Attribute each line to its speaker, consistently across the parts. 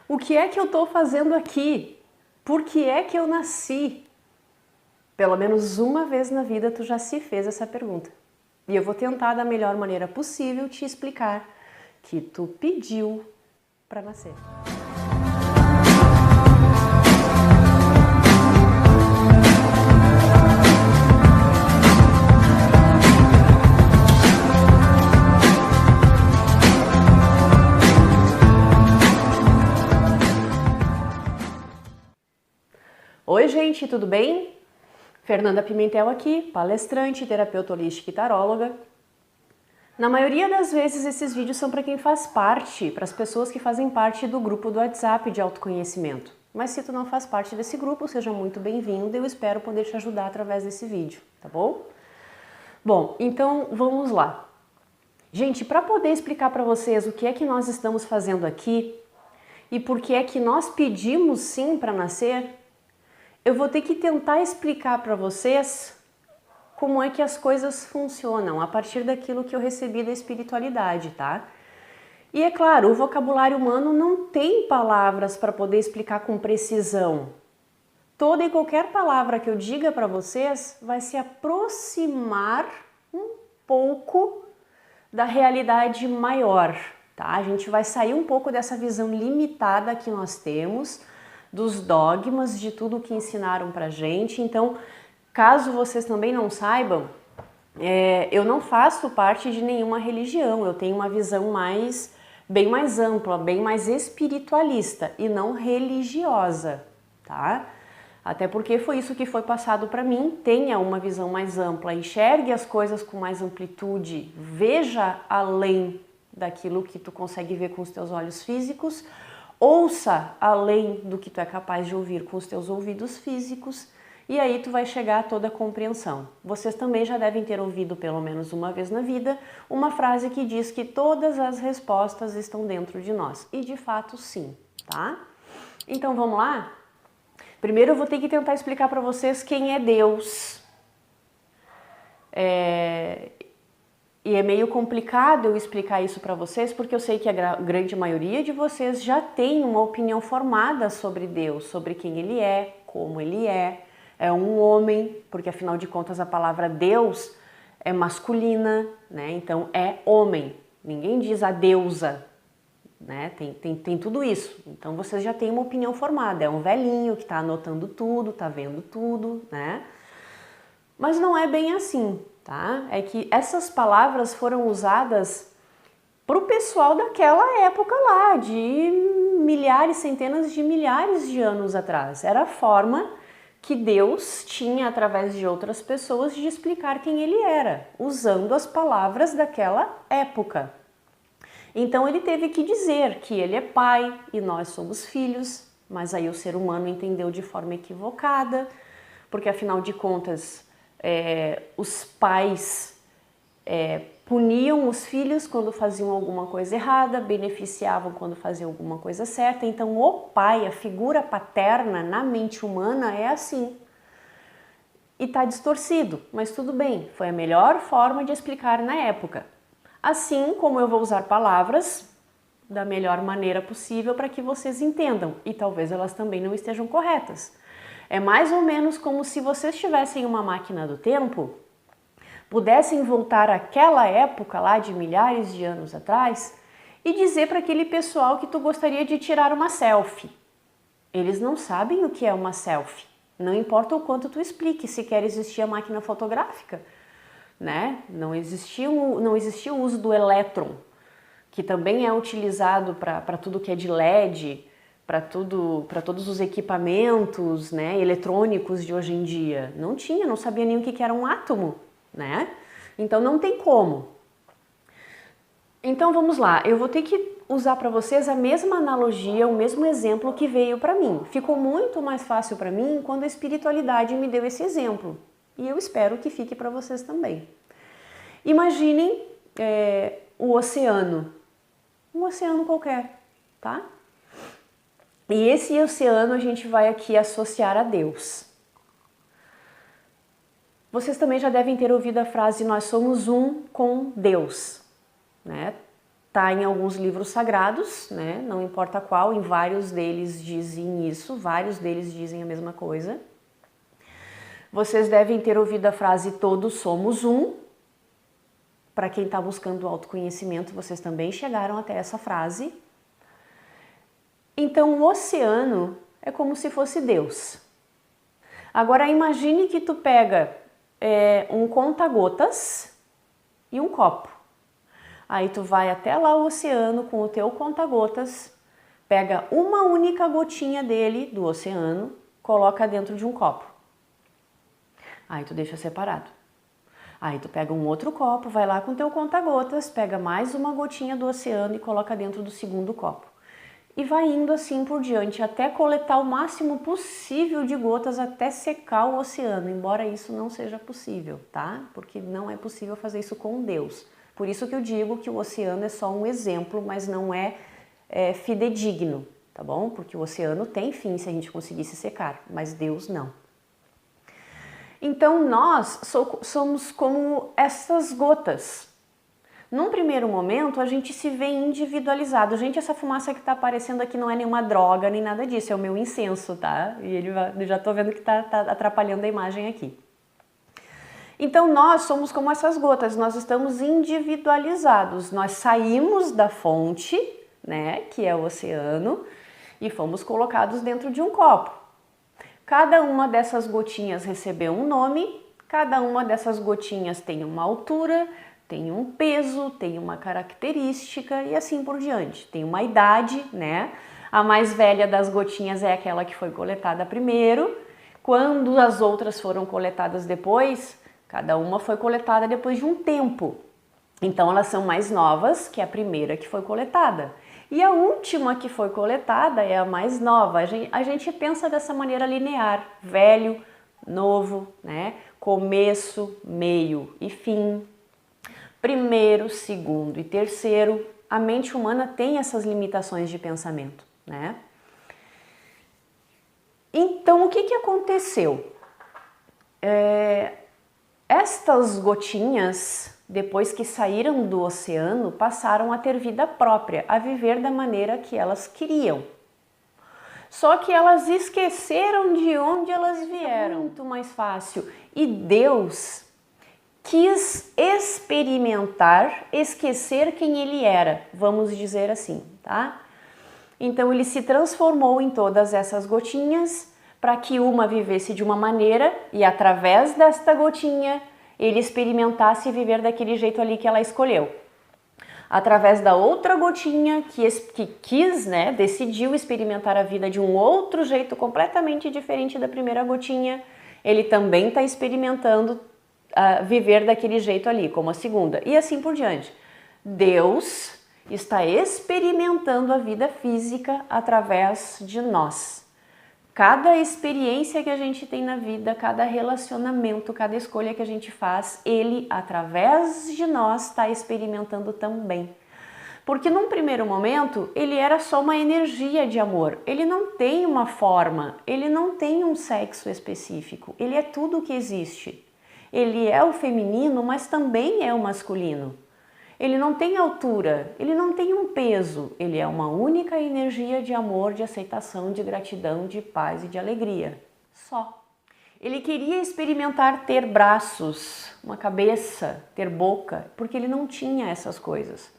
Speaker 1: O que é que eu estou fazendo aqui? Por que é que eu nasci? Pelo menos uma vez na vida tu já se fez essa pergunta. E eu vou tentar da melhor maneira possível te explicar que tu pediu para nascer. Oi gente, tudo bem? Fernanda Pimentel aqui, palestrante, terapeuta holística e taróloga. Na maioria das vezes esses vídeos são para quem faz parte, para as pessoas que fazem parte do grupo do WhatsApp de autoconhecimento. Mas se tu não faz parte desse grupo, seja muito bem-vindo, eu espero poder te ajudar através desse vídeo, tá bom? Bom, então vamos lá. Gente, para poder explicar para vocês o que é que nós estamos fazendo aqui e por que é que nós pedimos sim para nascer, eu vou ter que tentar explicar para vocês como é que as coisas funcionam a partir daquilo que eu recebi da espiritualidade, tá? E é claro, o vocabulário humano não tem palavras para poder explicar com precisão. Toda e qualquer palavra que eu diga para vocês vai se aproximar um pouco da realidade maior, tá? A gente vai sair um pouco dessa visão limitada que nós temos, dos dogmas, de tudo que ensinaram pra gente. Então, caso vocês também não saibam, eu não faço parte de nenhuma religião, eu tenho uma visão bem mais ampla, bem mais espiritualista e não religiosa, tá? Até porque foi isso que foi passado para mim. Tenha uma visão mais ampla, enxergue as coisas com mais amplitude, veja além daquilo que tu consegue ver com os teus olhos físicos, ouça além do que tu é capaz de ouvir com os teus ouvidos físicos e aí tu vai chegar a toda a compreensão. Vocês também já devem ter ouvido pelo menos uma vez na vida uma frase que diz que todas as respostas estão dentro de nós. E de fato sim, tá? Então vamos lá? Primeiro eu vou ter que tentar explicar para vocês quem é Deus. E é meio complicado eu explicar isso para vocês, porque eu sei que a grande maioria de vocês já tem uma opinião formada sobre Deus, sobre quem Ele é, como Ele é um homem, porque afinal de contas a palavra Deus é masculina, né? Então é homem, ninguém diz a deusa, né? Tem tudo isso, então vocês já têm uma opinião formada, é um velhinho que está anotando tudo, está vendo tudo, né? Mas não é bem assim, tá? É que essas palavras foram usadas para o pessoal daquela época lá, de milhares, centenas de milhares de anos atrás. Era a forma que Deus tinha, através de outras pessoas, de explicar quem Ele era, usando as palavras daquela época. Então ele teve que dizer que Ele é pai e nós somos filhos, mas aí o ser humano entendeu de forma equivocada, porque afinal de contas os pais puniam os filhos quando faziam alguma coisa errada, beneficiavam quando faziam alguma coisa certa. Então o pai, a figura paterna na mente humana é assim. E está distorcido, mas tudo bem, foi a melhor forma de explicar na época. Assim como eu vou usar palavras da melhor maneira possível para que vocês entendam, e talvez elas também não estejam corretas. É mais ou menos como se vocês tivessem uma máquina do tempo, pudessem voltar àquela época lá de milhares de anos atrás e dizer para aquele pessoal que tu gostaria de tirar uma selfie. Eles não sabem o que é uma selfie. Não importa o quanto tu explique, sequer existia máquina fotográfica, né? Não existia o uso do elétron, que também é utilizado para tudo que é de LED, para todos os equipamentos, né, eletrônicos de hoje em dia. Não sabia nem o que era um átomo, né? Então não tem como. Então vamos lá, eu vou ter que usar para vocês a mesma analogia, o mesmo exemplo que veio para mim. Ficou muito mais fácil para mim quando a espiritualidade me deu esse exemplo. E eu espero que fique para vocês também. Imaginem o oceano. Um oceano qualquer, tá? E esse oceano a gente vai aqui associar a Deus. Vocês também já devem ter ouvido a frase nós somos um com Deus, né? tá em alguns livros sagrados, né? Não importa qual, em vários deles dizem isso, vários deles dizem a mesma coisa. Vocês devem ter ouvido a frase todos somos um. Para quem está buscando autoconhecimento, vocês também chegaram até essa frase. Então, o oceano é como se fosse Deus. Agora, imagine que tu pega um conta-gotas e um copo. Aí tu vai até lá o oceano com o teu conta-gotas, pega uma única gotinha dele, do oceano, coloca dentro de um copo. Aí tu deixa separado. Aí tu pega um outro copo, vai lá com o teu conta-gotas, pega mais uma gotinha do oceano e coloca dentro do segundo copo. E vai indo assim por diante, até coletar o máximo possível de gotas até secar o oceano, embora isso não seja possível, tá? Porque não é possível fazer isso com Deus. Por isso que eu digo que o oceano é só um exemplo, mas não é fidedigno, tá bom? Porque o oceano tem fim se a gente conseguisse secar, mas Deus não. Então nós somos como essas gotas. Num primeiro momento, a gente se vê individualizado. Gente, essa fumaça que tá aparecendo aqui não é nenhuma droga, nem nada disso, é o meu incenso, tá? E eu já tô vendo que tá atrapalhando a imagem aqui. Então, nós somos como essas gotas, nós estamos individualizados. Nós saímos da fonte, né, que é o oceano, e fomos colocados dentro de um copo. Cada uma dessas gotinhas recebeu um nome, cada uma dessas gotinhas tem uma altura, tem um peso, tem uma característica e assim por diante. Tem uma idade, né? A mais velha das gotinhas é aquela que foi coletada primeiro. Quando as outras foram coletadas depois, cada uma foi coletada depois de um tempo. Então elas são mais novas que a primeira que foi coletada. E a última que foi coletada é a mais nova. A gente pensa dessa maneira linear, velho, novo, né? Começo, meio e fim. Primeiro, segundo e terceiro, a mente humana tem essas limitações de pensamento, né? Então, o que aconteceu? Estas gotinhas, depois que saíram do oceano, passaram a ter vida própria, a viver da maneira que elas queriam. Só que elas esqueceram de onde elas vieram. Muito mais fácil. E Deus quis experimentar, esquecer quem ele era, vamos dizer assim, tá? Então ele se transformou em todas essas gotinhas para que uma vivesse de uma maneira e através desta gotinha ele experimentasse viver daquele jeito ali que ela escolheu. Através da outra gotinha que quis, né, decidiu experimentar a vida de um outro jeito completamente diferente da primeira gotinha, ele também está experimentando viver daquele jeito ali, como a segunda, e assim por diante. Deus está experimentando a vida física através de nós. Cada experiência que a gente tem na vida, cada relacionamento, cada escolha que a gente faz, ele, através de nós, está experimentando também. Porque num primeiro momento, ele era só uma energia de amor. Ele não tem uma forma, ele não tem um sexo específico, ele é tudo o que existe. Ele é o feminino, mas também é o masculino. Ele não tem altura, ele não tem um peso, ele é uma única energia de amor, de aceitação, de gratidão, de paz e de alegria. Só. Ele queria experimentar ter braços, uma cabeça, ter boca, porque ele não tinha essas coisas.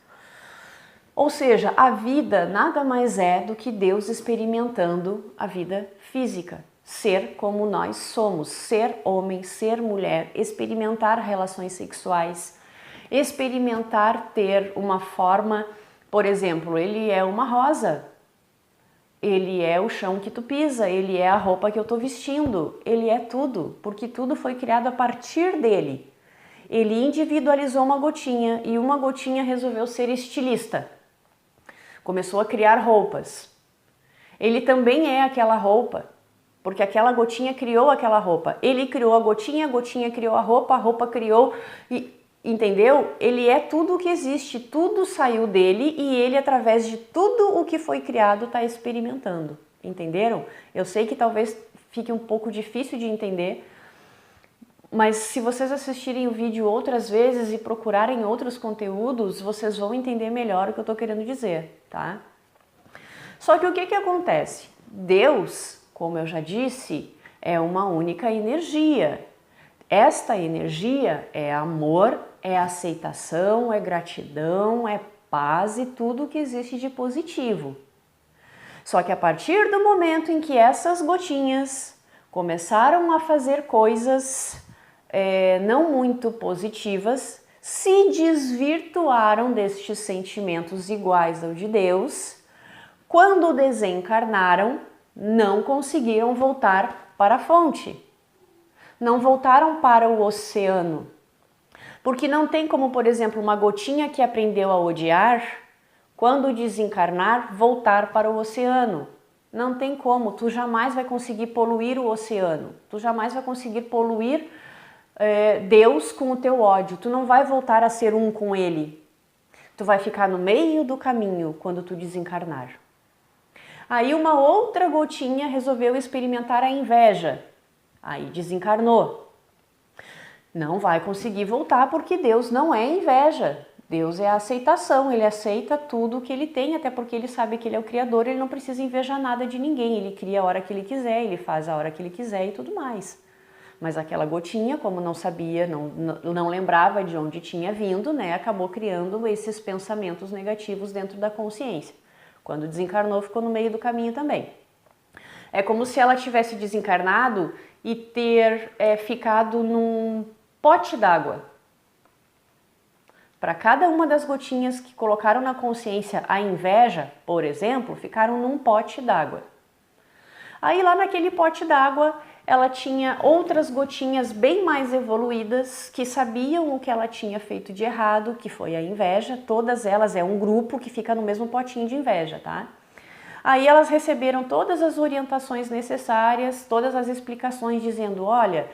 Speaker 1: Ou seja, a vida nada mais é do que Deus experimentando a vida física. Ser como nós somos, ser homem, ser mulher, experimentar relações sexuais, experimentar ter uma forma, por exemplo, ele é uma rosa, ele é o chão que tu pisa, ele é a roupa que eu tô vestindo, ele é tudo, porque tudo foi criado a partir dele. Ele individualizou uma gotinha e uma gotinha resolveu ser estilista, começou a criar roupas. Ele também é aquela roupa. Porque aquela gotinha criou aquela roupa. Ele criou a gotinha criou a roupa criou... Entendeu? Ele é tudo o que existe, tudo saiu dele e ele, através de tudo o que foi criado, está experimentando. Entenderam? Eu sei que talvez fique um pouco difícil de entender, Mas se vocês assistirem o vídeo outras vezes e procurarem outros conteúdos, vocês vão entender melhor o que eu estou querendo dizer, tá? Só que o que acontece? Deus, como eu já disse, é uma única energia. Esta energia é amor, é aceitação, é gratidão, é paz e tudo o que existe de positivo. Só que a partir do momento em que essas gotinhas começaram a fazer coisas não muito positivas, se desvirtuaram destes sentimentos iguais ao de Deus, quando desencarnaram, não conseguiram voltar para a fonte. Não voltaram para o oceano. Porque não tem como, por exemplo, uma gotinha que aprendeu a odiar, quando desencarnar, voltar para o oceano. Não tem como, tu jamais vai conseguir poluir o oceano. Tu jamais vai conseguir poluir Deus com o teu ódio. Tu não vai voltar a ser um com ele. Tu vai ficar no meio do caminho quando tu desencarnar. Aí uma outra gotinha resolveu experimentar a inveja. Aí desencarnou. Não vai conseguir voltar porque Deus não é inveja. Deus é a aceitação, ele aceita tudo o que ele tem, até porque ele sabe que ele é o criador, ele não precisa invejar nada de ninguém, ele cria a hora que ele quiser, ele faz a hora que ele quiser e tudo mais. Mas aquela gotinha, como não sabia, não lembrava de onde tinha vindo, né, acabou criando esses pensamentos negativos dentro da consciência. Quando desencarnou, ficou no meio do caminho também. É como se ela tivesse desencarnado e ter ficado num pote d'água. Para cada uma das gotinhas que colocaram na consciência a inveja, por exemplo, ficaram num pote d'água. Aí lá naquele pote d'água, ela tinha outras gotinhas bem mais evoluídas que sabiam o que ela tinha feito de errado, que foi a inveja. Todas elas é um grupo que fica no mesmo potinho de inveja, tá? Aí elas receberam todas as orientações necessárias, todas as explicações dizendo, olha,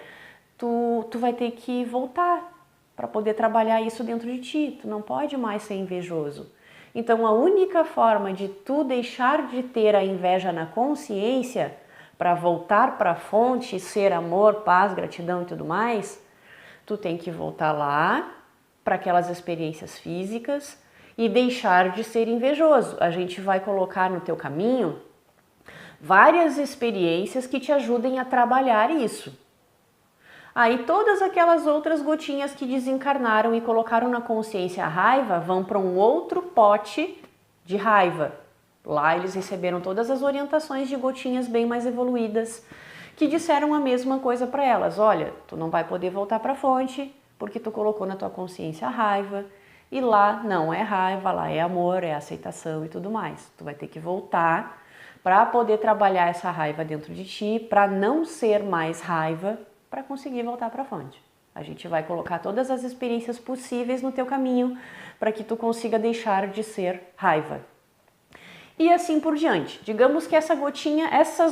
Speaker 1: tu vai ter que voltar para poder trabalhar isso dentro de ti, tu não pode mais ser invejoso. Então a única forma de tu deixar de ter a inveja na consciência para voltar para a fonte, ser amor, paz, gratidão e tudo mais, tu tem que voltar lá para aquelas experiências físicas e deixar de ser invejoso. A gente vai colocar no teu caminho várias experiências que te ajudem a trabalhar isso. Aí todas aquelas outras gotinhas que desencarnaram e colocaram na consciência a raiva vão para um outro pote de raiva. Lá eles receberam todas as orientações de gotinhas bem mais evoluídas que disseram a mesma coisa para elas. Olha, tu não vai poder voltar para a fonte porque tu colocou na tua consciência a raiva e lá não é raiva, lá é amor, é aceitação e tudo mais. Tu vai ter que voltar para poder trabalhar essa raiva dentro de ti, para não ser mais raiva, para conseguir voltar para a fonte. A gente vai colocar todas as experiências possíveis no teu caminho para que tu consiga deixar de ser raiva. E assim por diante. Digamos que essas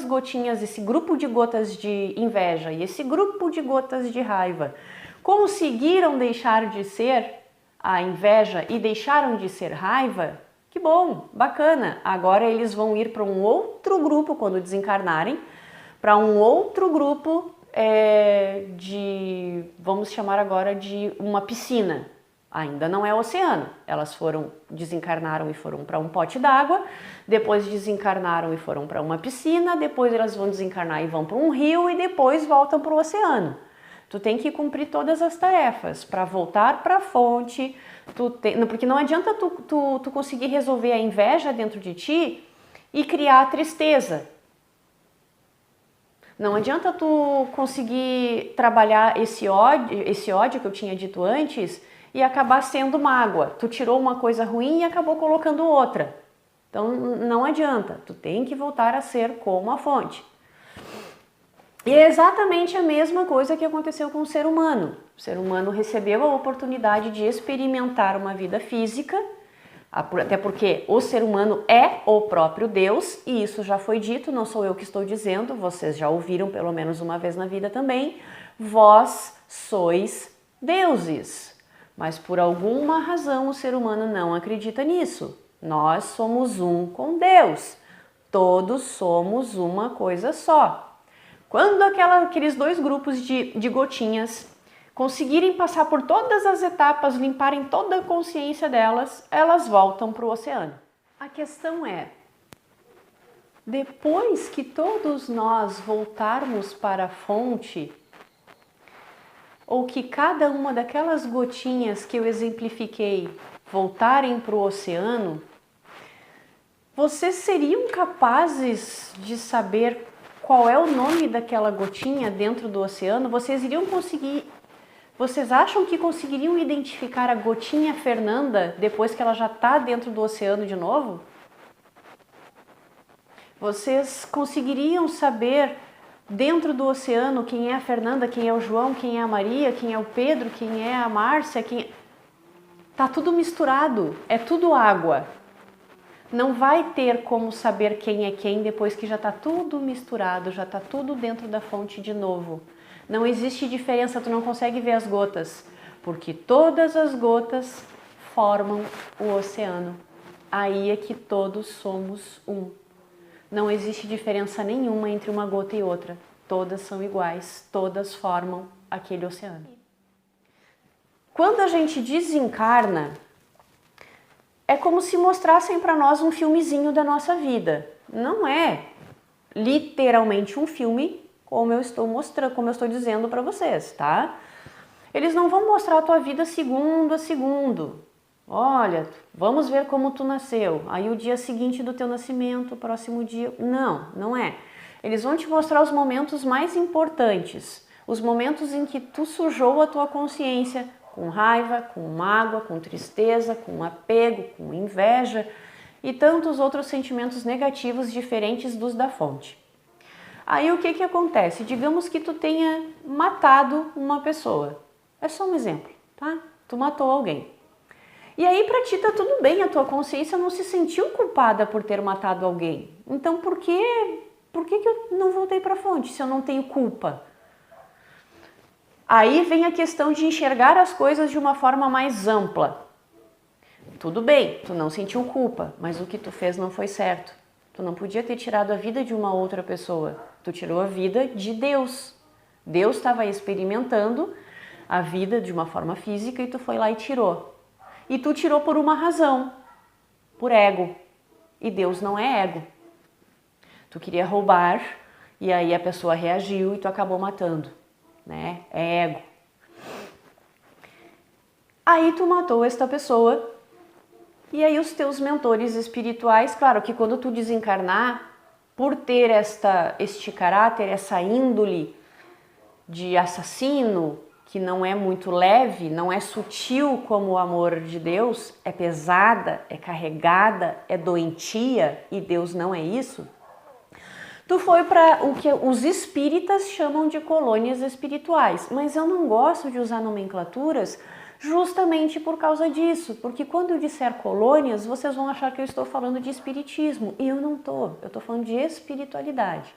Speaker 1: gotinhas, esse grupo de gotas de inveja e esse grupo de gotas de raiva conseguiram deixar de ser a inveja e deixaram de ser raiva. Que bom, bacana. Agora eles vão ir para um outro grupo quando desencarnarem, para um outro grupo vamos chamar agora de uma piscina. Ainda não é oceano. Elas desencarnaram e foram para um pote d'água, depois desencarnaram e foram para uma piscina, depois elas vão desencarnar e vão para um rio e depois voltam para o oceano. Tu tem que cumprir todas as tarefas para voltar para a fonte, porque não adianta tu conseguir resolver a inveja dentro de ti e criar a tristeza. Não adianta tu conseguir trabalhar esse ódio que eu tinha dito antes e acabar sendo mágoa. Tu tirou uma coisa ruim e acabou colocando outra. Então não adianta, tu tem que voltar a ser como a fonte. E é exatamente a mesma coisa que aconteceu com o ser humano. O ser humano recebeu a oportunidade de experimentar uma vida física, até porque o ser humano é o próprio Deus, e isso já foi dito, não sou eu que estou dizendo, vocês já ouviram pelo menos uma vez na vida também. Vós sois deuses, mas por alguma razão o ser humano não acredita nisso. Nós somos um com Deus, todos somos uma coisa só. Quando aqueles dois grupos de gotinhas conseguirem passar por todas as etapas, limparem toda a consciência delas, elas voltam para o oceano. A questão é, depois que todos nós voltarmos para a fonte, ou que cada uma daquelas gotinhas que eu exemplifiquei voltarem para o oceano, vocês seriam capazes de saber qual é o nome daquela gotinha dentro do oceano? Vocês iriam conseguir... Vocês acham que conseguiriam identificar a gotinha Fernanda depois que ela já está dentro do oceano de novo? Vocês conseguiriam saber dentro do oceano quem é a Fernanda, quem é o João, quem é a Maria, quem é o Pedro, quem é a Márcia, quem... Tá tudo misturado, é tudo água. Não vai ter como saber quem é quem depois que já está tudo misturado, já está tudo dentro da fonte de novo. Não existe diferença, tu não consegue ver as gotas, porque todas as gotas formam o oceano. Aí é que todos somos um. Não existe diferença nenhuma entre uma gota e outra. Todas são iguais, todas formam aquele oceano. Quando a gente desencarna, é como se mostrassem para nós um filmezinho da nossa vida. Não é literalmente um filme, como eu estou mostrando, como eu estou dizendo para vocês, tá? Eles não vão mostrar a tua vida segundo a segundo. Olha, vamos ver como tu nasceu. Aí o dia seguinte do teu nascimento, o próximo dia... Não, não é. Eles vão te mostrar os momentos mais importantes. Os momentos em que tu sujou a tua consciência com raiva, com mágoa, com tristeza, com apego, com inveja e tantos outros sentimentos negativos diferentes dos da fonte. Aí o que que acontece? Digamos que tu tenha matado uma pessoa. É só um exemplo, tá? Tu matou alguém. E aí pra ti tá tudo bem, a tua consciência não se sentiu culpada por ter matado alguém. Então por que eu não voltei pra fonte se eu não tenho culpa? Aí vem a questão de enxergar as coisas de uma forma mais ampla. Tudo bem, tu não sentiu culpa, mas o que tu fez não foi certo. Tu não podia ter tirado a vida de uma outra pessoa. Tu tirou a vida de Deus. Deus estava experimentando a vida de uma forma física e tu foi lá e tirou. E tu tirou por uma razão, por ego. E Deus não é ego. Tu queria roubar e aí a pessoa reagiu e tu acabou matando, né? É ego. Aí tu matou esta pessoa e aí os teus mentores espirituais, claro que quando tu desencarnar, por ter este caráter, essa índole de assassino, que não é muito leve, não é sutil como o amor de Deus, é pesada, é carregada, é doentia, e Deus não é isso, tu foi para o que os espíritas chamam de colônias espirituais. Mas eu não gosto de usar nomenclaturas justamente por causa disso, porque quando eu disser colônias, vocês vão achar que eu estou falando de espiritismo, e eu não estou, eu estou falando de espiritualidade.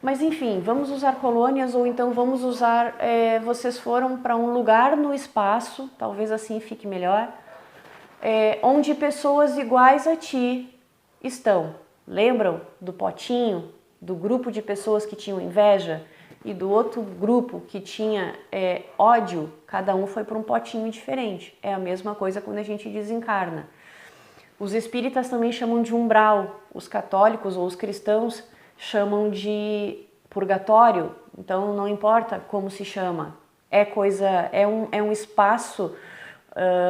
Speaker 1: Mas enfim, vamos usar colônias ou então vamos usar, vocês foram para um lugar no espaço, talvez assim fique melhor, onde pessoas iguais a ti estão. Lembram do potinho, do grupo de pessoas que tinham inveja e do outro grupo que tinha ódio? Cada um foi para um potinho diferente. É a mesma coisa quando a gente desencarna. Os espíritas também chamam de umbral, os católicos ou os cristãos chamam de purgatório, então não importa como se chama, é um espaço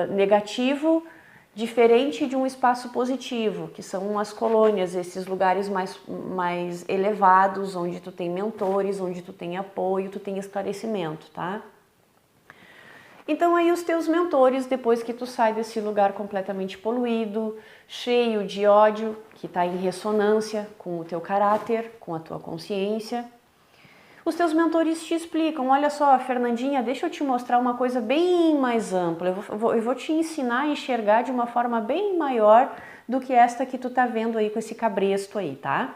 Speaker 1: negativo diferente de um espaço positivo, que são as colônias, esses lugares mais elevados, onde tu tem mentores, onde tu tem apoio, tu tem esclarecimento, tá? Então aí os teus mentores, depois que tu sai desse lugar completamente poluído, cheio de ódio, que está em ressonância com o teu caráter, com a tua consciência, os teus mentores te explicam, olha só, Fernandinha, deixa eu te mostrar uma coisa bem mais ampla, eu vou te ensinar a enxergar de uma forma bem maior do que esta que tu tá vendo aí com esse cabresto aí, tá?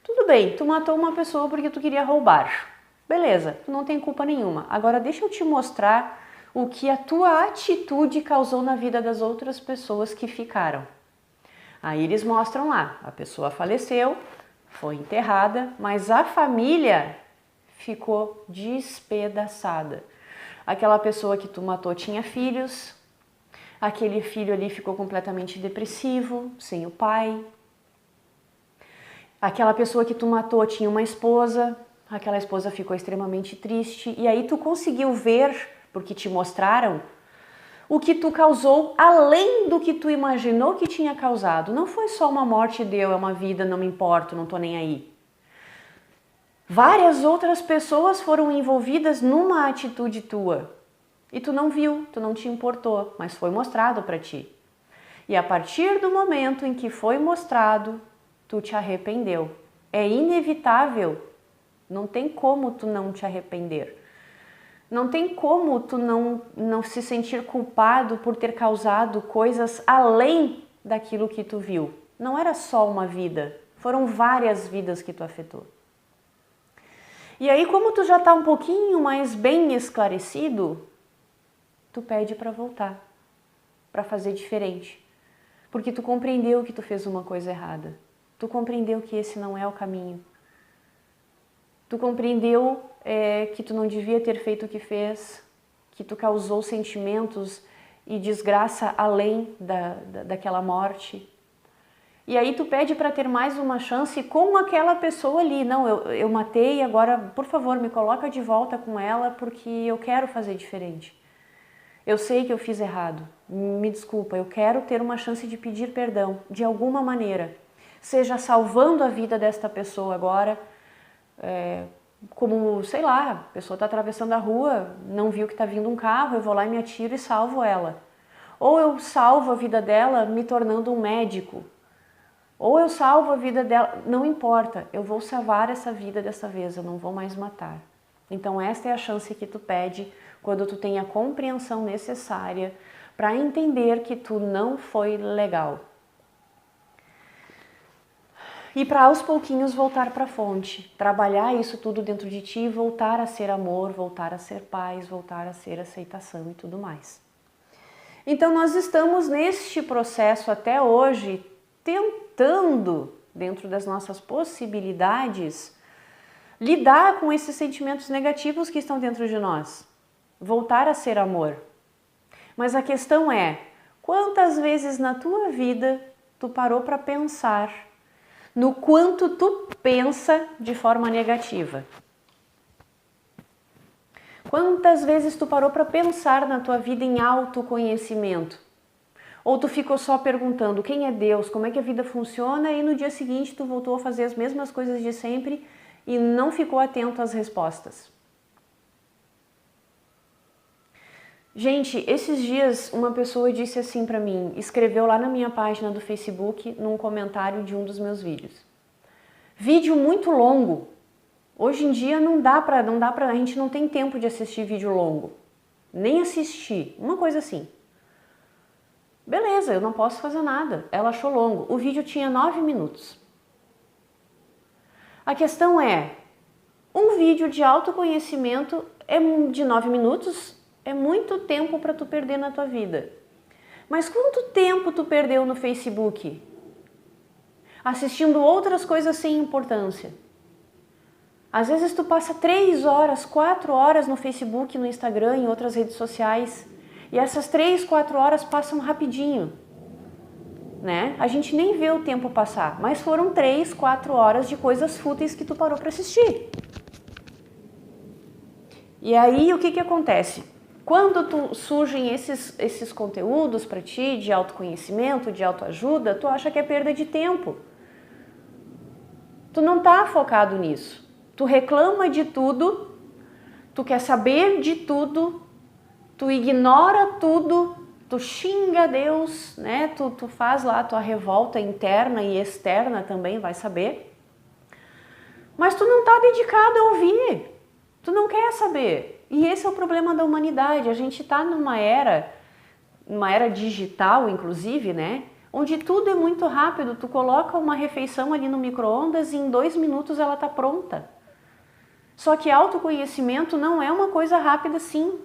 Speaker 1: Tudo bem, tu matou uma pessoa porque tu queria roubar, beleza, tu não tem culpa nenhuma, agora deixa eu te mostrar o que a tua atitude causou na vida das outras pessoas que ficaram. Aí eles mostram lá, a pessoa faleceu, foi enterrada, mas a família ficou despedaçada. Aquela pessoa que tu matou tinha filhos, aquele filho ali ficou completamente depressivo, sem o pai. Aquela pessoa que tu matou tinha uma esposa, aquela esposa ficou extremamente triste, e aí tu conseguiu ver, porque te mostraram, o que tu causou além do que tu imaginou que tinha causado. Não foi só uma morte, deu, é uma vida, não me importo, não tô nem aí. Várias outras pessoas foram envolvidas numa atitude tua. E tu não viu, tu não te importou, mas foi mostrado para ti. E a partir do momento em que foi mostrado, tu te arrependeu. É inevitável, não tem como tu não te arrepender. Não tem como tu não se sentir culpado por ter causado coisas além daquilo que tu viu. Não era só uma vida, foram várias vidas que tu afetou. E aí, como tu já está um pouquinho mais bem esclarecido, tu pede para voltar, para fazer diferente. Porque tu compreendeu que tu fez uma coisa errada. Tu compreendeu que esse não é o caminho. Tu compreendeu que tu não devia ter feito o que fez, que tu causou sentimentos e desgraça além daquela morte. E aí tu pede para ter mais uma chance com aquela pessoa ali. Não, eu matei, agora, por favor, me coloca de volta com ela porque eu quero fazer diferente. Eu sei que eu fiz errado, me desculpa, eu quero ter uma chance de pedir perdão, de alguma maneira. Seja salvando a vida desta pessoa agora, como, sei lá, a pessoa está atravessando a rua, não viu que está vindo um carro, eu vou lá e me atiro e salvo ela. Ou eu salvo a vida dela me tornando um médico. Ou eu salvo a vida dela, não importa, eu vou salvar essa vida dessa vez, eu não vou mais matar. Então esta é a chance que tu pede quando tu tem a compreensão necessária para entender que tu não foi legal. E para aos pouquinhos voltar para a fonte, trabalhar isso tudo dentro de ti, voltar a ser amor, voltar a ser paz, voltar a ser aceitação e tudo mais. Então nós estamos neste processo até hoje, tentando, dentro das nossas possibilidades, lidar com esses sentimentos negativos que estão dentro de nós. Voltar a ser amor. Mas a questão é, quantas vezes na tua vida tu parou para pensar no quanto tu pensa de forma negativa? Quantas vezes tu parou para pensar na tua vida em autoconhecimento? Ou tu ficou só perguntando quem é Deus, como é que a vida funciona e no dia seguinte tu voltou a fazer as mesmas coisas de sempre e não ficou atento às respostas? Gente, esses dias uma pessoa disse assim pra mim, escreveu lá na minha página do Facebook, num comentário de um dos meus vídeos. Vídeo muito longo. Hoje em dia não dá pra, a gente não tem tempo de assistir vídeo longo. Nem assistir, uma coisa assim. Beleza, eu não posso fazer nada. Ela achou longo. O vídeo tinha 9 minutos. A questão é, um vídeo de autoconhecimento de 9 minutos é muito tempo para tu perder na tua vida. Mas quanto tempo tu perdeu no Facebook? Assistindo outras coisas sem importância. Às vezes tu passa 3 horas, 4 horas no Facebook, no Instagram, em outras redes sociais. E essas 3, 4 horas passam rapidinho. Né? A gente nem vê o tempo passar, mas foram 3, 4 horas de coisas fúteis que tu parou para assistir. E aí o que acontece? Quando surgem esses conteúdos para ti de autoconhecimento, de autoajuda, tu acha que é perda de tempo. Tu não tá focado nisso. Tu reclama de tudo, tu quer saber de tudo, tu ignora tudo, tu xinga Deus, né? Tu faz lá a tua revolta interna e externa também, vai saber. Mas tu não tá dedicado a ouvir, tu não quer saber. E esse é o problema da humanidade, a gente tá numa era digital, inclusive, né? Onde tudo é muito rápido, tu coloca uma refeição ali no micro-ondas e em 2 minutos ela tá pronta. Só que autoconhecimento não é uma coisa rápida assim.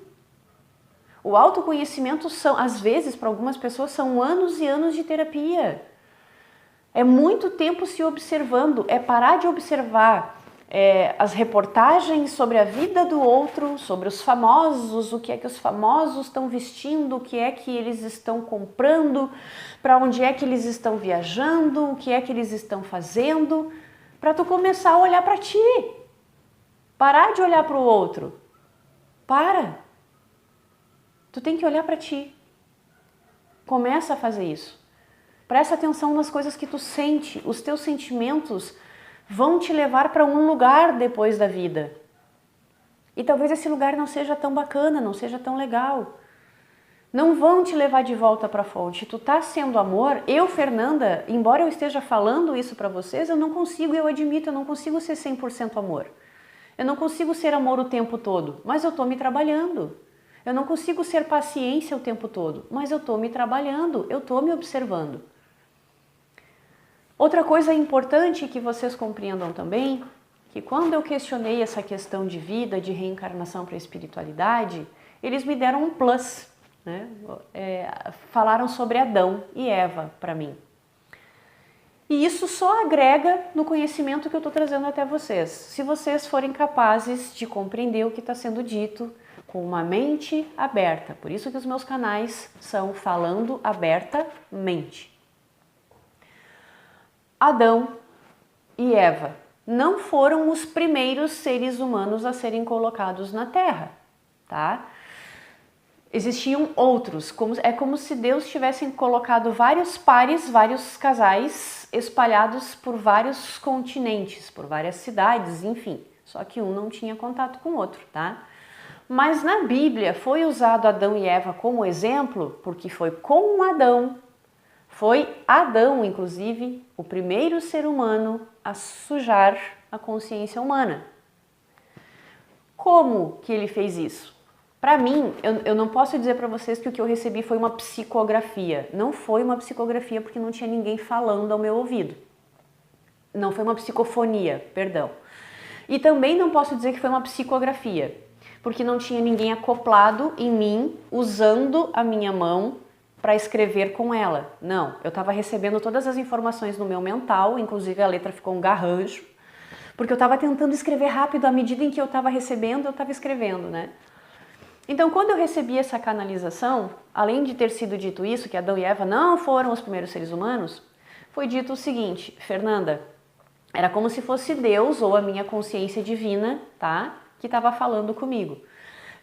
Speaker 1: O autoconhecimento às vezes, para algumas pessoas, são anos e anos de terapia. É muito tempo se observando, é parar de observar as reportagens sobre a vida do outro, sobre os famosos, o que é que os famosos estão vestindo, o que é que eles estão comprando, para onde é que eles estão viajando, o que é que eles estão fazendo, para tu começar a olhar para ti. Parar de olhar para o outro. Para. Tu tem que olhar para ti. Começa a fazer isso. Presta atenção nas coisas que tu sente. Os teus sentimentos vão te levar para um lugar depois da vida. E talvez esse lugar não seja tão bacana, não seja tão legal. Não vão te levar de volta para a fonte. Tu tá sendo amor. Eu, Fernanda, embora eu esteja falando isso para vocês, eu não consigo, eu admito, eu não consigo ser 100% amor. Eu não consigo ser amor o tempo todo, mas eu tô me trabalhando. Eu não consigo ser paciência o tempo todo, mas eu tô me trabalhando, eu tô me observando. Outra coisa importante que vocês compreendam também, que quando eu questionei essa questão de vida, de reencarnação para a espiritualidade, eles me deram um plus, né? Falaram sobre Adão e Eva para mim. E isso só agrega no conhecimento que eu estou trazendo até vocês. Se vocês forem capazes de compreender o que está sendo dito com uma mente aberta. Por isso que os meus canais são Falando Abertamente. Adão e Eva não foram os primeiros seres humanos a serem colocados na Terra, tá? Existiam outros, é como se Deus tivesse colocado vários pares, vários casais espalhados por vários continentes, por várias cidades, enfim. Só que um não tinha contato com o outro, tá? Mas na Bíblia foi usado Adão e Eva como exemplo, porque foi com Adão, foi Adão, inclusive, o primeiro ser humano a sujar a consciência humana. Como que ele fez isso? Para mim, eu não posso dizer para vocês que o que eu recebi foi uma psicografia. Não foi uma psicografia porque não tinha ninguém falando ao meu ouvido. Não foi uma psicofonia, perdão. E também não posso dizer que foi uma psicografia, porque não tinha ninguém acoplado em mim, usando a minha mão para escrever com ela. Não, eu estava recebendo todas as informações no meu mental, inclusive a letra ficou um garrancho, porque eu estava tentando escrever rápido à medida em que eu estava recebendo, eu estava escrevendo, né? Então, quando eu recebi essa canalização, além de ter sido dito isso, que Adão e Eva não foram os primeiros seres humanos, foi dito o seguinte: Fernanda, era como se fosse Deus ou a minha consciência divina, tá? Que estava falando comigo.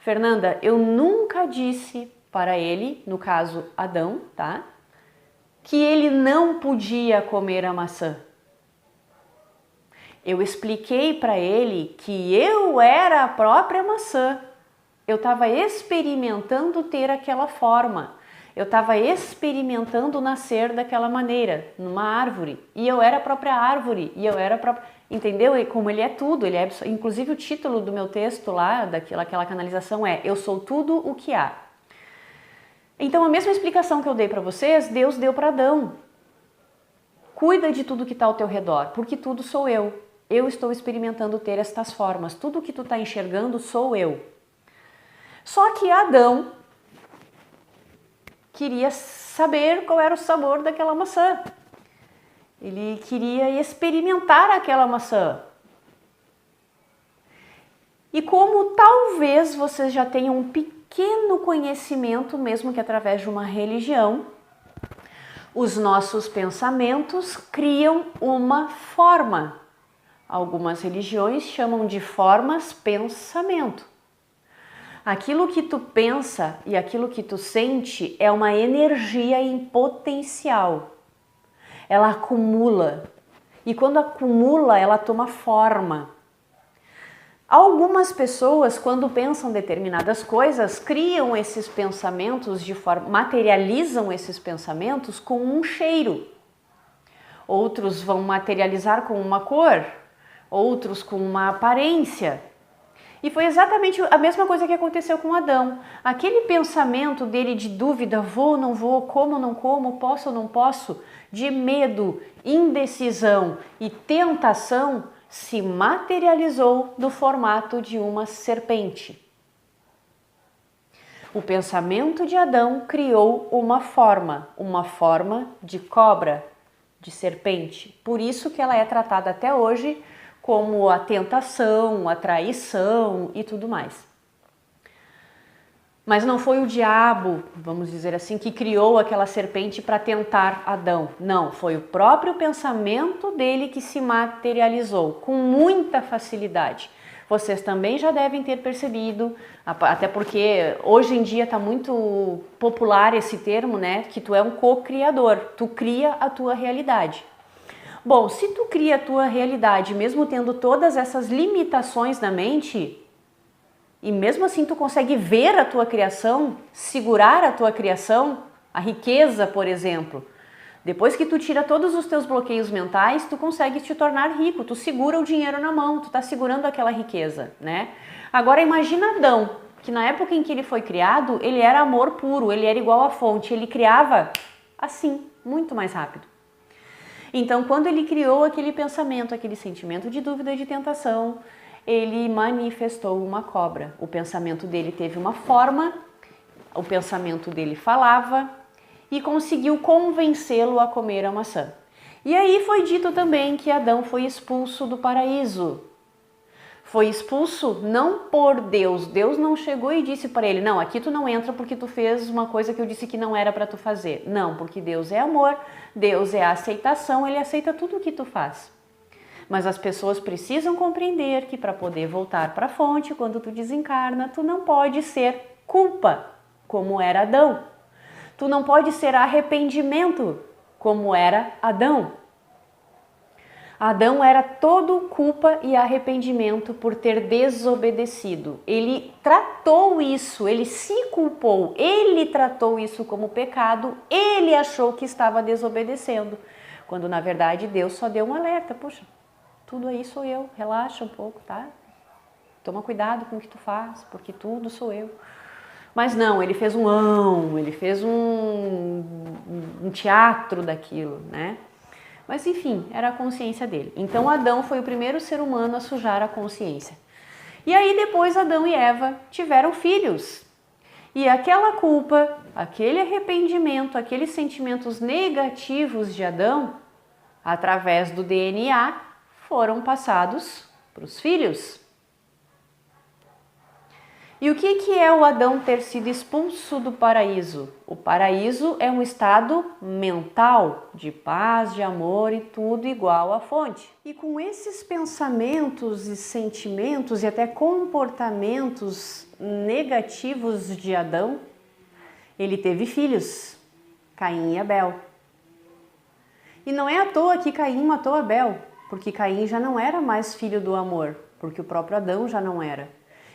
Speaker 1: Fernanda, eu nunca disse para ele, no caso Adão, tá? Que ele não podia comer a maçã. Eu expliquei para ele que eu era a própria maçã. Eu estava experimentando ter aquela forma. Eu estava experimentando nascer daquela maneira, numa árvore. E eu era a própria árvore. E eu era a própria... Entendeu? E como ele é tudo, ele é... Inclusive o título do meu texto lá, daquela canalização é Eu sou tudo o que há. Então a mesma explicação que eu dei para vocês, Deus deu para Adão. Cuida de tudo que está ao teu redor, porque tudo sou eu. Eu estou experimentando ter estas formas. Tudo que tu está enxergando sou eu. Só que Adão queria saber qual era o sabor daquela maçã. Ele queria experimentar aquela maçã. E como talvez vocês já tenham um pequeno conhecimento, mesmo que através de uma religião, os nossos pensamentos criam uma forma. Algumas religiões chamam de formas pensamento. Aquilo que tu pensa e aquilo que tu sente é uma energia em potencial. Ela acumula. E quando acumula, ela toma forma. Algumas pessoas, quando pensam determinadas coisas, criam esses pensamentos de forma, materializam esses pensamentos com um cheiro. Outros vão materializar com uma cor, outros com uma aparência. E foi exatamente a mesma coisa que aconteceu com Adão. Aquele pensamento dele de dúvida, vou ou não vou, como ou não como, posso ou não posso, de medo, indecisão e tentação, se materializou no formato de uma serpente. O pensamento de Adão criou uma forma de cobra, de serpente. Por isso que ela é tratada até hoje como a tentação, a traição e tudo mais. Mas não foi o diabo, vamos dizer assim, que criou aquela serpente para tentar Adão. Não, foi o próprio pensamento dele que se materializou com muita facilidade. Vocês também já devem ter percebido, até porque hoje em dia está muito popular esse termo, né? Que tu é um co-criador, tu cria a tua realidade. Bom, se tu cria a tua realidade, mesmo tendo todas essas limitações na mente, e mesmo assim tu consegue ver a tua criação, segurar a tua criação, a riqueza, por exemplo. Depois que tu tira todos os teus bloqueios mentais, tu consegue te tornar rico, tu segura o dinheiro na mão, tu tá segurando aquela riqueza, né? Agora imagina Adão, que na época em que ele foi criado, ele era amor puro, ele era igual à fonte, ele criava assim, muito mais rápido. Então, quando ele criou aquele pensamento, aquele sentimento de dúvida e de tentação, ele manifestou uma cobra. O pensamento dele teve uma forma, o pensamento dele falava e conseguiu convencê-lo a comer a maçã. E aí foi dito também que Adão foi expulso do paraíso. Foi expulso não por Deus. Deus não chegou e disse para ele, não, aqui tu não entra porque tu fez uma coisa que eu disse que não era para tu fazer. Não, porque Deus é amor, Deus é a aceitação, ele aceita tudo o que tu faz. Mas as pessoas precisam compreender que para poder voltar para a fonte, quando tu desencarna, tu não pode ser culpa, como era Adão. Tu não pode ser arrependimento, como era Adão. Adão era todo culpa e arrependimento por ter desobedecido. Ele tratou isso, ele se culpou, ele tratou isso como pecado, ele achou que estava desobedecendo, quando na verdade Deus só deu um alerta, puxa, tudo aí sou eu, relaxa um pouco, tá? Toma cuidado com o que tu faz, porque tudo sou eu. Mas não, ele fez ele fez um teatro daquilo, né? Mas enfim, era a consciência dele. Então Adão foi o primeiro ser humano a sujar a consciência. E aí depois Adão e Eva tiveram filhos. E aquela culpa, aquele arrependimento, aqueles sentimentos negativos de Adão, através do DNA, foram passados para os filhos. E o que é o Adão ter sido expulso do paraíso? O paraíso é um estado mental, de paz, de amor e tudo igual à fonte. E com esses pensamentos e sentimentos e até comportamentos negativos de Adão, ele teve filhos, Caim e Abel. E não é à toa que Caim matou Abel, porque Caim já não era mais filho do amor, porque o próprio Adão já não era.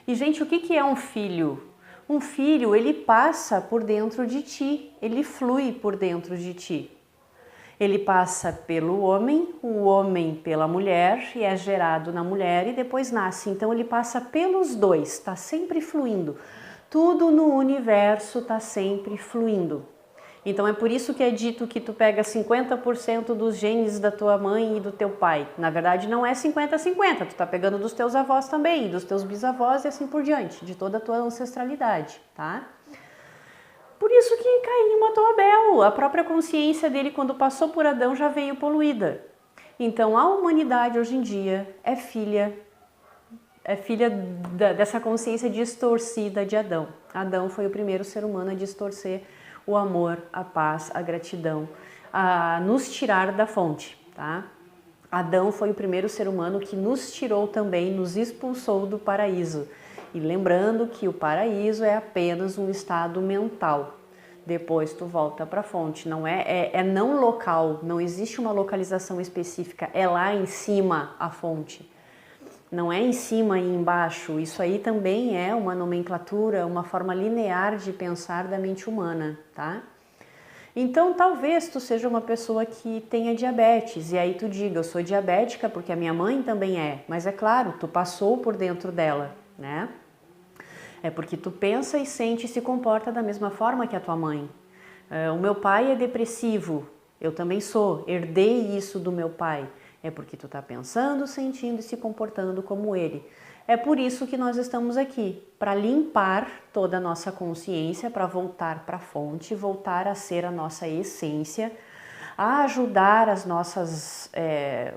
Speaker 1: E, gente, o que é um filho? Um filho, ele passa por dentro de ti, ele flui por dentro de ti. Ele passa pelo homem, o homem pela mulher, e é gerado na mulher e depois nasce. Então, ele passa pelos dois, está sempre fluindo. Tudo no universo está sempre fluindo. Então é por isso que é dito que tu pega 50% dos genes da tua mãe e do teu pai. Na verdade não é 50-50, tu tá pegando dos teus avós também, dos teus bisavós e assim por diante, de toda a tua ancestralidade, tá? Por isso que Caim matou Abel, a própria consciência dele quando passou por Adão já veio poluída. Então a humanidade hoje em dia é filha dessa consciência distorcida de Adão. Adão foi o primeiro ser humano a distorcer o amor, a paz, a gratidão, a nos tirar da fonte, tá? Adão foi o primeiro ser humano que nos tirou também, nos expulsou do paraíso. E lembrando que o paraíso é apenas um estado mental. Depois tu volta para a fonte, não é não local, não existe uma localização específica, é lá em cima a fonte. Não é em cima e embaixo, isso aí também é uma nomenclatura, uma forma linear de pensar da mente humana, tá? Então talvez tu seja uma pessoa que tenha diabetes e aí tu diga, eu sou diabética porque a minha mãe também é, mas é claro, tu passou por dentro dela, né? É porque tu pensa e sente e se comporta da mesma forma que a tua mãe. O meu pai é depressivo, eu também sou, herdei isso do meu pai. É porque tu está pensando, sentindo e se comportando como ele. É por isso que nós estamos aqui, para limpar toda a nossa consciência, para voltar para a fonte, voltar a ser a nossa essência, a ajudar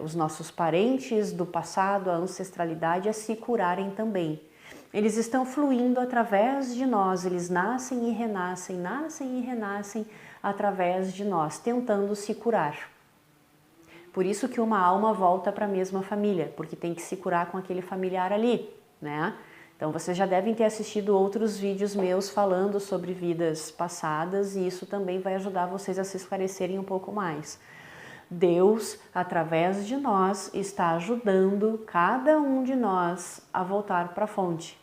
Speaker 1: os nossos parentes do passado, a ancestralidade, a se curarem também. Eles estão fluindo através de nós, eles nascem e renascem através de nós, tentando se curar. Por isso que uma alma volta para a mesma família, porque tem que se curar com aquele familiar ali, né? Então vocês já devem ter assistido outros vídeos meus falando sobre vidas passadas e isso também vai ajudar vocês a se esclarecerem um pouco mais. Deus, através de nós, está ajudando cada um de nós a voltar para a fonte.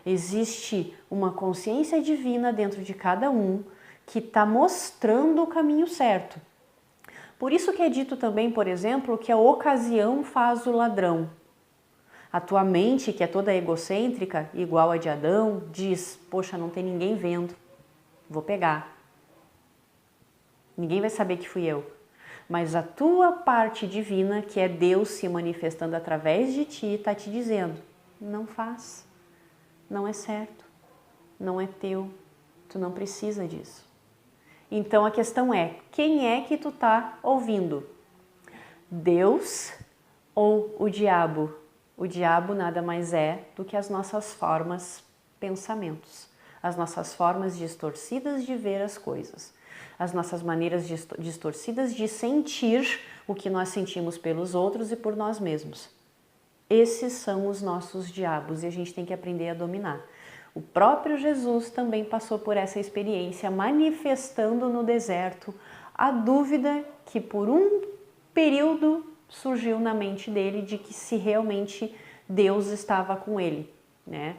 Speaker 1: Existe uma consciência divina dentro de cada um que está mostrando o caminho certo. Por isso que é dito também, por exemplo, que a ocasião faz o ladrão. A tua mente, que é toda egocêntrica, igual a de Adão, diz, poxa, não tem ninguém vendo, vou pegar. Ninguém vai saber que fui eu. Mas a tua parte divina, que é Deus se manifestando através de ti, está te dizendo, não faz, não é certo, não é teu, tu não precisa disso. Então a questão é, quem é que tu está ouvindo? Deus ou o diabo? O diabo nada mais é do que as nossas formas, pensamentos, as nossas formas distorcidas de ver as coisas, as nossas maneiras distorcidas de sentir o que nós sentimos pelos outros e por nós mesmos. Esses são os nossos diabos e a gente tem que aprender a dominar. O próprio Jesus também passou por essa experiência, manifestando no deserto a dúvida que por um período surgiu na mente dele de que se realmente Deus estava com ele, né?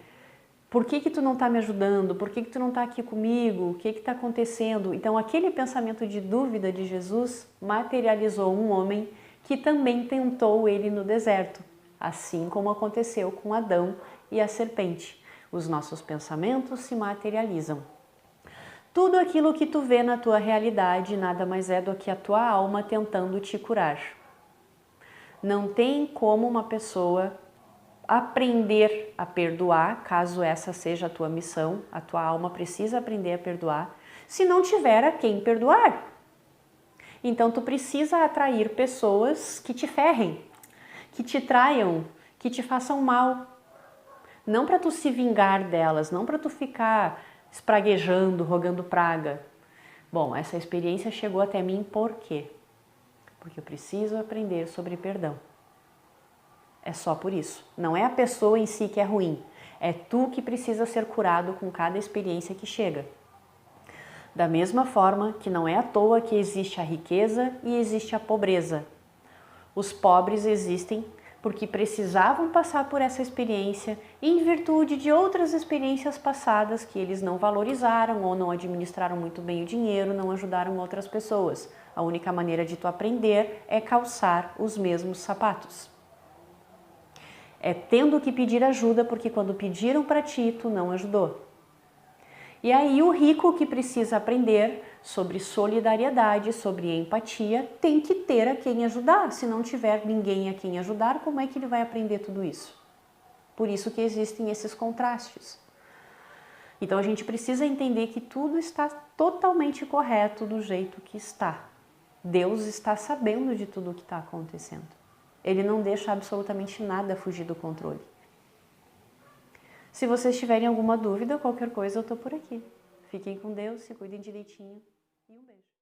Speaker 1: Por que tu não está me ajudando? Por que tu não está aqui comigo? O que está acontecendo? Então aquele pensamento de dúvida de Jesus materializou um homem que também tentou ele no deserto, assim como aconteceu com Adão e a serpente. Os nossos pensamentos se materializam. Tudo aquilo que tu vê na tua realidade nada mais é do que a tua alma tentando te curar. Não tem como uma pessoa aprender a perdoar, caso essa seja a tua missão, a tua alma precisa aprender a perdoar, se não tiver a quem perdoar. Então tu precisa atrair pessoas que te ferrem, que te traiam, que te façam mal. Não para tu se vingar delas, não para tu ficar espraguejando, rogando praga. Bom, essa experiência chegou até mim por quê? Porque eu preciso aprender sobre perdão. É só por isso. Não é a pessoa em si que é ruim. É tu que precisa ser curado com cada experiência que chega. Da mesma forma que não é à toa que existe a riqueza e existe a pobreza. Os pobres existem porque precisavam passar por essa experiência em virtude de outras experiências passadas que eles não valorizaram ou não administraram muito bem o dinheiro, não ajudaram outras pessoas. A única maneira de tu aprender é calçar os mesmos sapatos. É tendo que pedir ajuda, porque quando pediram para ti, tu não ajudou. E aí o rico que precisa aprender sobre solidariedade, sobre empatia, tem que ter a quem ajudar. Se não tiver ninguém a quem ajudar, como é que ele vai aprender tudo isso? Por isso que existem esses contrastes. Então a gente precisa entender que tudo está totalmente correto do jeito que está. Deus está sabendo de tudo o que está acontecendo. Ele não deixa absolutamente nada fugir do controle. Se vocês tiverem alguma dúvida, qualquer coisa, eu estou por aqui. Fiquem com Deus, se cuidem direitinho.